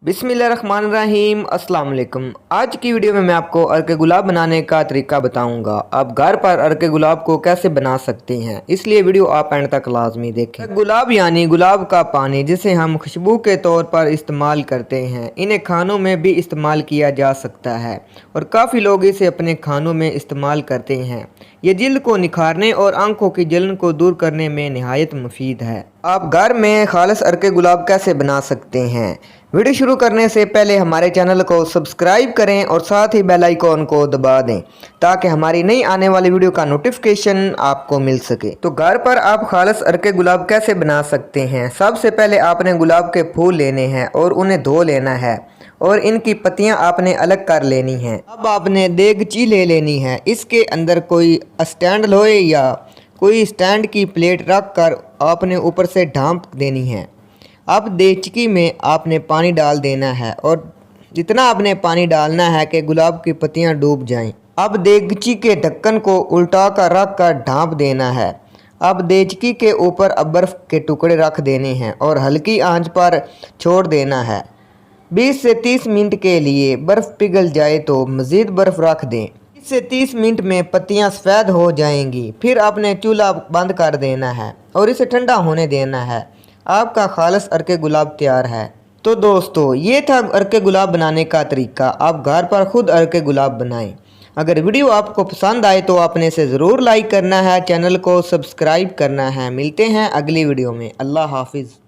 बिस्मिल्लाहिर्रहमानिर्रहीम अस्सलाम वालेकुम। आज की वीडियो में मैं आपको अर्के गुलाब बनाने का तरीका बताऊंगा। आप घर पर अर्के गुलाब को कैसे बना सकते हैं, इसलिए वीडियो आप एंड तक लाजमी देखें। गुलाब यानी गुलाब का पानी, जिसे हम खुशबू के तौर पर इस्तेमाल करते हैं। इन्हें खानों में भी इस्तेमाल किया जा सकता है और काफ़ी लोग इसे अपने खानों में इस्तेमाल करते हैं। ये जिल्द को निखारने और आंखों की जलन को दूर करने में निहायत मुफीद है। आप घर में खालिस अर्के गुलाब कैसे बना सकते हैं? वीडियो शुरू करने से पहले हमारे चैनल को सब्सक्राइब करें और साथ ही बेल आइकॉन को दबा दें ताकि हमारी नई आने वाली वीडियो का नोटिफिकेशन आपको मिल सके। तो घर पर आप खालिस अर्के गुलाब कैसे बना सकते हैं? सबसे पहले आपने गुलाब के फूल लेने हैं और उन्हें धो लेना है और इनकी पत्तियां आपने अलग कर लेनी हैं। अब आपने देगची ले लेनी है। इसके अंदर कोई स्टैंड लोहे या कोई स्टैंड की प्लेट रख कर आपने ऊपर से ढांप देनी है। अब देगची में आपने पानी डाल देना है और जितना आपने पानी डालना है कि गुलाब की पत्तियां डूब जाएं। अब देगची के ढक्कन को उल्टा कर रख कर ढांप देना है। अब देगची के ऊपर अब बर्फ़ के टुकड़े रख देने हैं और हल्की आंच पर छोड़ देना है। 20 से 30 मिनट के लिए बर्फ़ पिघल जाए तो मज़ीद बर्फ़ रख दें। 20 से 30 मिनट में पत्तियां सफ़ेद हो जाएंगी। फिर आपने चूल्हा बंद कर देना है और इसे ठंडा होने देना है। आपका खालिस अर्के गुलाब तैयार है। तो दोस्तों, ये था अर्के गुलाब बनाने का तरीका। आप घर पर खुद अर्के गुलाब बनाएं। अगर वीडियो आपको पसंद आए तो आपने इसे ज़रूर लाइक करना है, चैनल को सब्सक्राइब करना है। मिलते हैं अगली वीडियो में। अल्लाह हाफिज़।